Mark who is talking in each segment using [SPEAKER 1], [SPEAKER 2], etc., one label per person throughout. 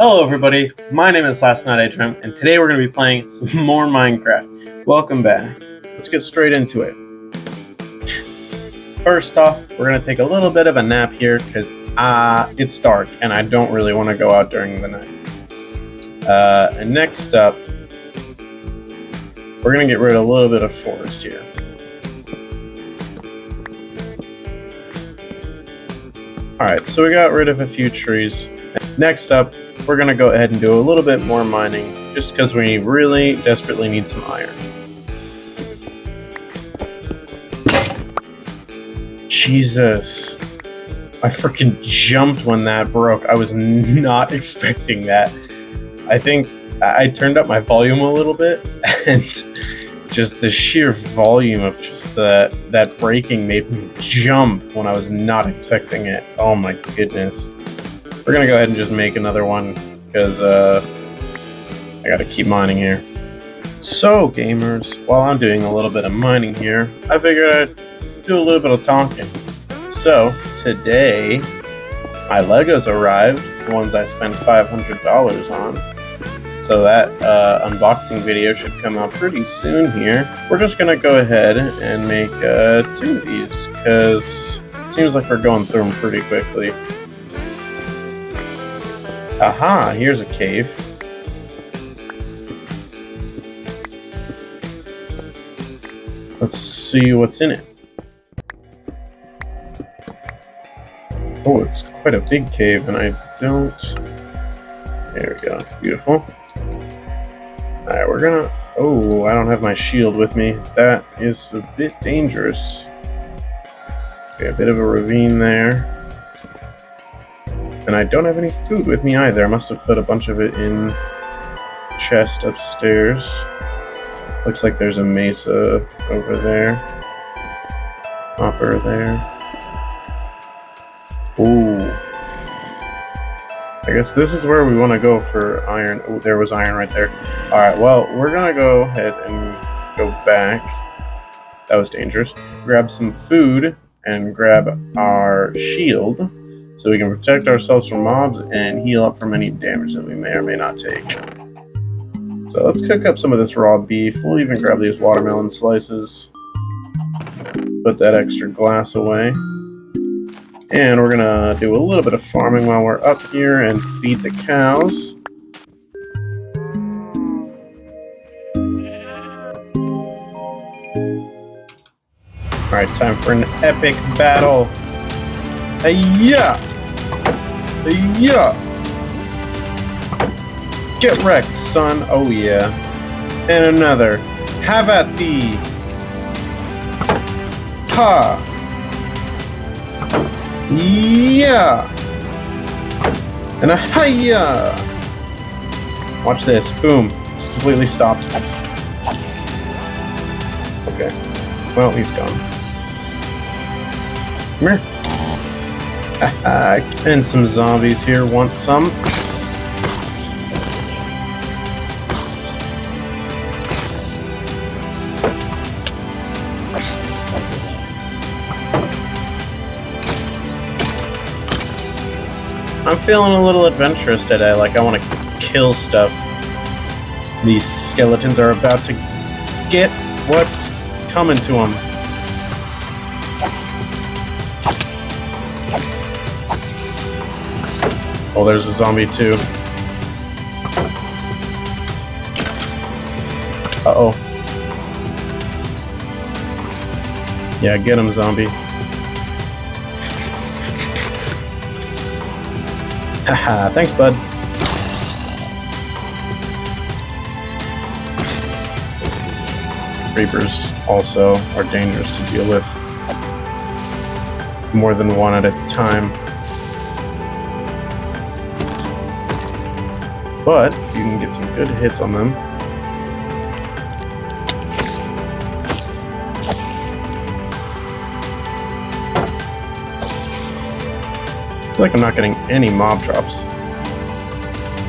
[SPEAKER 1] Hello everybody, my name is Last Night I Dreamt, and today we're going to be playing some more Minecraft. Welcome back. Let's get straight into it. First off, we're going to take a little bit of a nap here, because it's dark, and I don't really want to go out during the night. And next up, we're going to get rid of a little bit of forest here. Alright, so we got rid of a few trees. Next up, we're going to go ahead and do a little bit more mining, just because we really desperately need some iron. Jesus. I freaking jumped when that broke. I was not expecting that. I think I turned up my volume a little bit, and just the sheer volume of just that breaking made me jump when I was not expecting it. Oh my goodness. We're gonna go ahead and just make another one because I gotta keep mining here. So gamers, while I'm doing a little bit of mining here, I figured I'd do a little bit of talking. So today, my Legos arrived, the ones I spent $500 on. So that unboxing video should come out pretty soon here. We're just gonna go ahead and make 2 of these because it seems like we're going through them pretty quickly. Aha, here's a cave. Let's see what's in it. Oh, it's quite a big cave, and I don't... There we go, beautiful. Alright, we're gonna... Oh, I don't have my shield with me. That is a bit dangerous. Okay, a bit of a ravine there. And I don't have any food with me either. I must have put a bunch of it in the chest upstairs. Looks like there's a mesa over there. Hopper there. Ooh. I guess this is where we want to go for iron. Oh, there was iron right there. Alright, well, we're gonna go ahead and go back. That was dangerous. Grab some food and grab our shield, so we can protect ourselves from mobs and heal up from any damage that we may or may not take. So let's cook up some of this raw beef. We'll even grab these watermelon slices. Put that extra glass away. And we're gonna do a little bit of farming while we're up here and feed the cows. Alright, time for an epic battle. Hey-ya! Hey-ya! Get wrecked, son. Oh, yeah. And another. Have at thee. Ha! Yeah! And a hi-ya! Watch this. Boom. Completely stopped. Okay. Well, he's gone. Come here. And some zombies here want some. I'm feeling a little adventurous today, like I want to kill stuff. These skeletons are about to get what's coming to them. Oh, there's a zombie too. Uh-oh. Yeah, get him, zombie. Haha, thanks, bud. Creepers also are dangerous to deal with. More than one at a time. But you can get some good hits on them. I feel like I'm not getting any mob drops.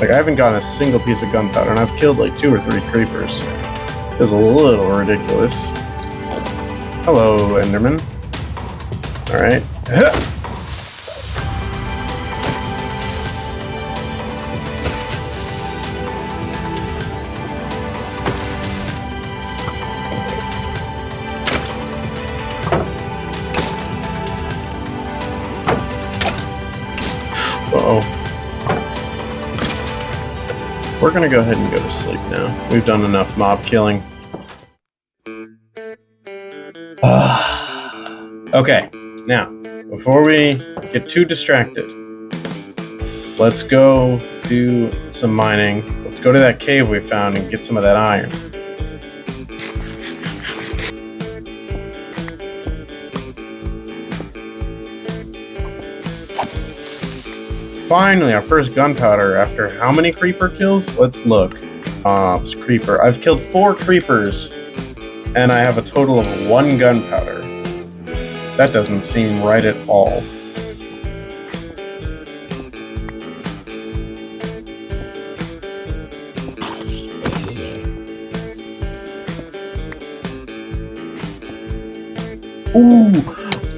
[SPEAKER 1] Like, I haven't gotten a single piece of gunpowder, and I've killed like 2 or 3 creepers. It's a little ridiculous. Hello, Enderman. Alright. We're gonna go ahead and go to sleep now. We've done enough mob killing. Okay, now, before we get too distracted, let's go do some mining. Let's go to that cave we found and get some of that iron. Finally, our first gunpowder after how many creeper kills? Let's look. It's creeper. I've killed 4 creepers, and I have a total of 1 gunpowder. That doesn't seem right at all.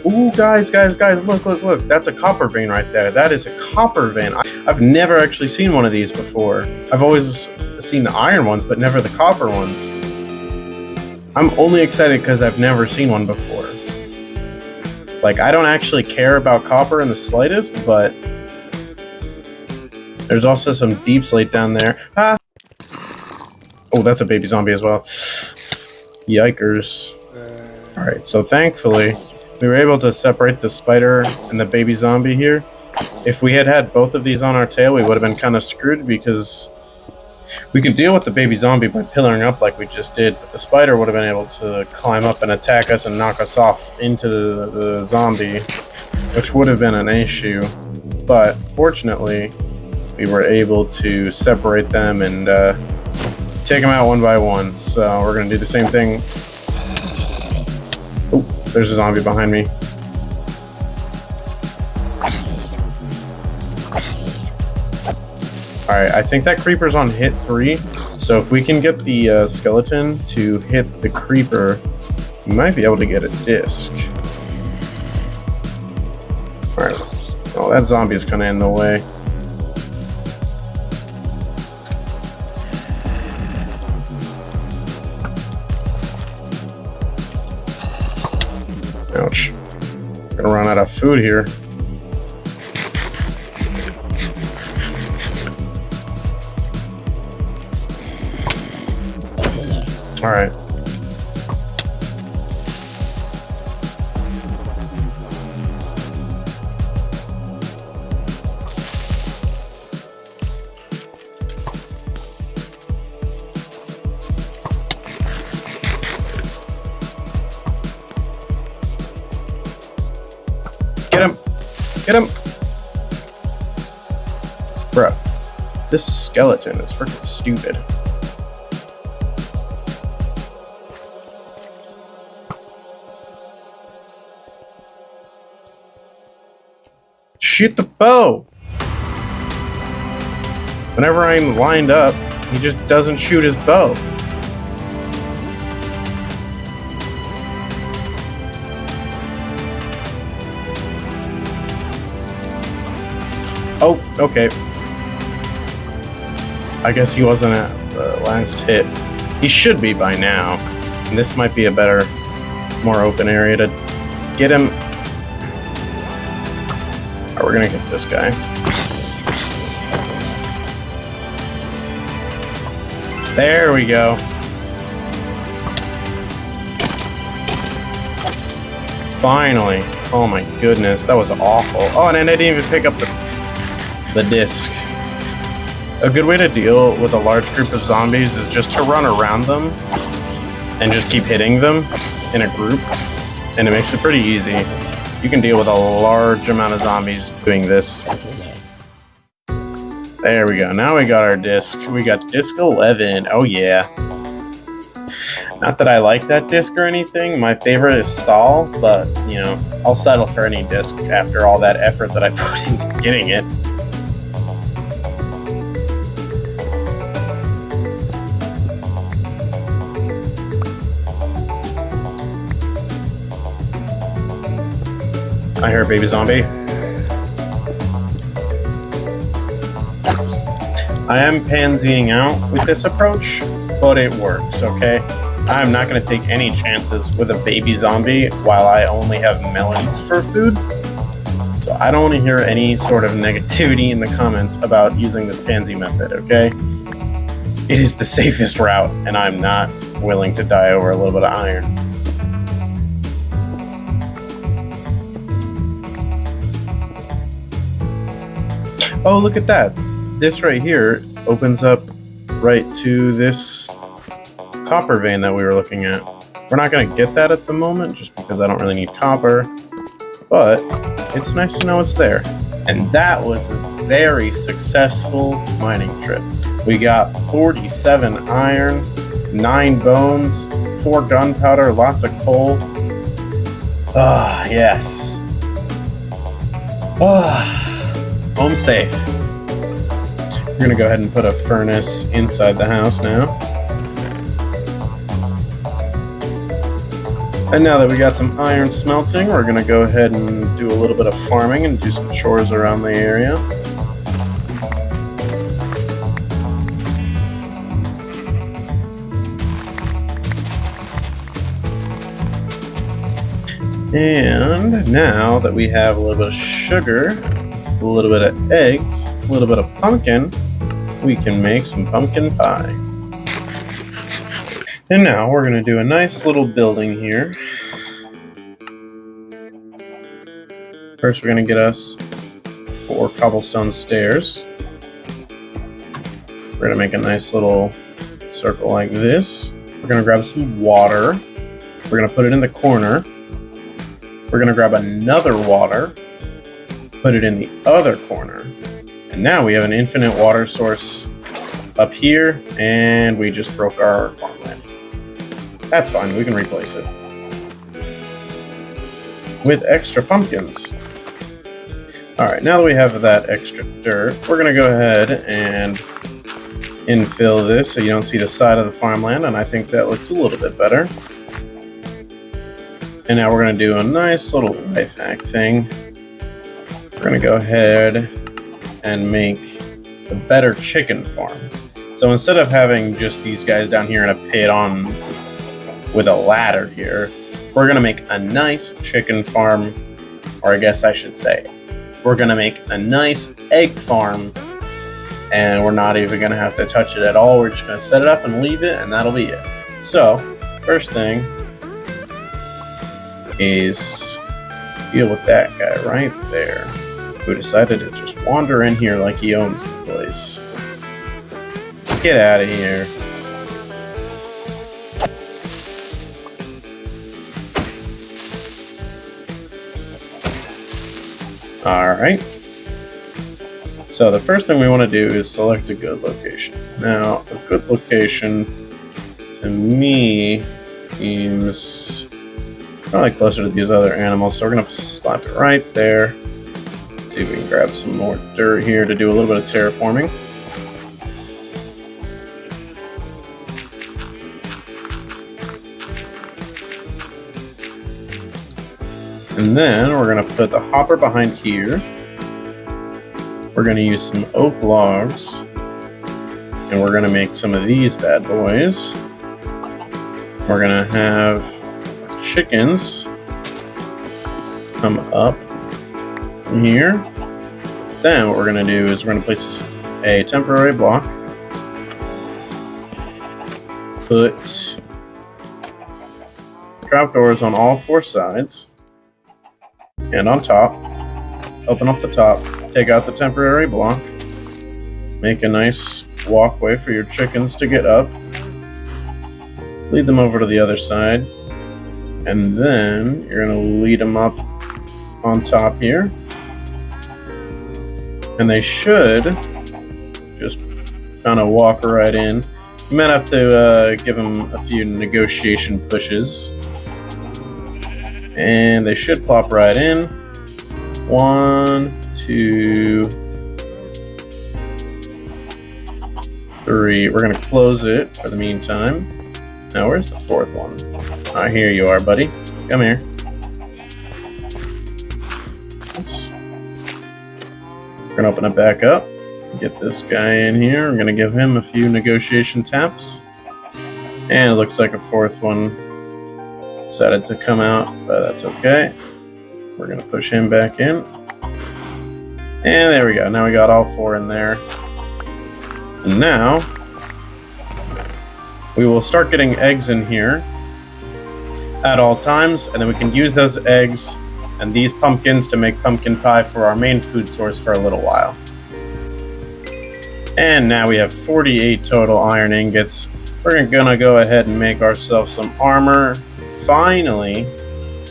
[SPEAKER 1] Ooh, guys, look. That's a copper vein right there. That is a copper vein. I've never actually seen one of these before. I've always seen the iron ones, but never the copper ones. I'm only excited because I've never seen one before. Like, I don't actually care about copper in the slightest, but there's also some deep slate down there. Ah! Oh, that's a baby zombie as well. Yikers. Alright, so thankfully, we were able to separate the spider and the baby zombie here. If we had had both of these on our tail, we would have been kind of screwed because we could deal with the baby zombie by pillaring up like we just did, but the spider would have been able to climb up and attack us and knock us off into the zombie, which would have been an issue. But fortunately, we were able to separate them and take them out one by one. So we're going to do the same thing. Oh, there's a zombie behind me. Alright, I think that creeper's on hit 3, so if we can get the skeleton to hit the creeper, we might be able to get a disc. Alright, oh, that zombie is kind of in the way. Ouch. Gonna run out of food here. All right. Get him! Get him! Bruh, this skeleton is freaking stupid. Shoot the bow! Whenever I'm lined up, he just doesn't shoot his bow. Oh, okay. I guess he wasn't at the last hit. He should be by now. And this might be a better, more open area to get him. Alright, we're gonna get this guy. There we go. Finally. Oh my goodness, that was awful. Oh, and I didn't even pick up the disc. A good way to deal with a large group of zombies is just to run around them and just keep hitting them in a group, and it makes it pretty easy. You can deal with a large amount of zombies doing this. There we go. Now we got our disc. We got disc 11. Oh yeah. Not that I like that disc or anything. My favorite is stall, but you know, I'll settle for any disc after all that effort that I put into getting it. I hear a baby zombie. I am pansying out with this approach, but it works, okay? I'm not going to take any chances with a baby zombie while I only have melons for food. So I don't want to hear any sort of negativity in the comments about using this pansy method, okay? It is the safest route, and I'm not willing to die over a little bit of iron. Oh, look at that. This right here opens up right to this copper vein that we were looking at. We're not going to get that at the moment, just because I don't really need copper, but it's nice to know it's there. And that was this very successful mining trip. We got 47 iron, 9 bones, 4 gunpowder, lots of coal. Ah, yes. Home safe. We're going to go ahead and put a furnace inside the house now. And now that we got some iron smelting, we're going to go ahead and do a little bit of farming and do some chores around the area. And now that we have a little bit of sugar, a little bit of eggs, a little bit of pumpkin, we can make some pumpkin pie. And now we're going to do a nice little building here. First, we're going to get us 4 cobblestone stairs. We're going to make a nice little circle like this. We're going to grab some water. We're going to put it in the corner. We're going to grab another water, put it in the other corner. And now we have an infinite water source up here, and we just broke our farmland. That's fine, we can replace it with extra pumpkins. Alright, now that we have that extra dirt, we're going to go ahead and infill this so you don't see the side of the farmland, and I think that looks a little bit better. And now we're going to do a nice little life hack thing. We're going to go ahead and make a better chicken farm. So instead of having just these guys down here in a pit on with a ladder here, we're going to make a nice chicken farm, or I guess I should say, we're going to make a nice egg farm, and we're not even going to have to touch it at all. We're just going to set it up and leave it, and that'll be it. So, first thing is deal with that guy right there, who decided to just wander in here like he owns the place. Get out of here. Alright. So the first thing we want to do is select a good location. Now, a good location to me seems probably closer to these other animals, so we're going to slap it right there. Let's see if we can grab some more dirt here to do a little bit of terraforming. And then we're going to put the hopper behind here. We're going to use some oak logs. And we're going to make some of these bad boys. We're going to have chickens come up from here. Then what we're going to do is we're going to place a temporary block. Put trapdoors on all 4 sides. And on top, open up the top, take out the temporary block, make a nice walkway for your chickens to get up, lead them over to the other side, and then you're going to lead them up on top here, and they should just kind of walk right in. You might have to give them a few negotiation pushes. And they should plop right in. 1, 2, 3. We're going to close it for the meantime. Now, where's the 4th one? Ah, here you are, buddy. Come here. Oops. We're going to open it back up. Get this guy in here. I'm going to give him a few negotiation taps. And it looks like a 4th one decided to come out, but that's okay. We're going to push him back in. And there we go. Now we got all 4 in there. And now We will start getting eggs in here at all times, and then we can use those eggs and these pumpkins to make pumpkin pie for our main food source for a little while. And now we have 48 total iron ingots. We're gonna go ahead and make ourselves some armor, finally.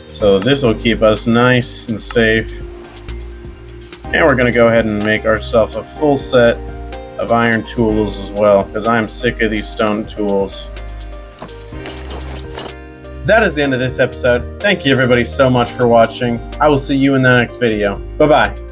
[SPEAKER 1] So this will keep us nice and safe. And we're gonna go ahead and make ourselves a full set of iron tools as well, because I'm sick of these stone tools. That is the end of this episode. Thank you everybody so much for watching. I will see you in the next video. Bye-bye.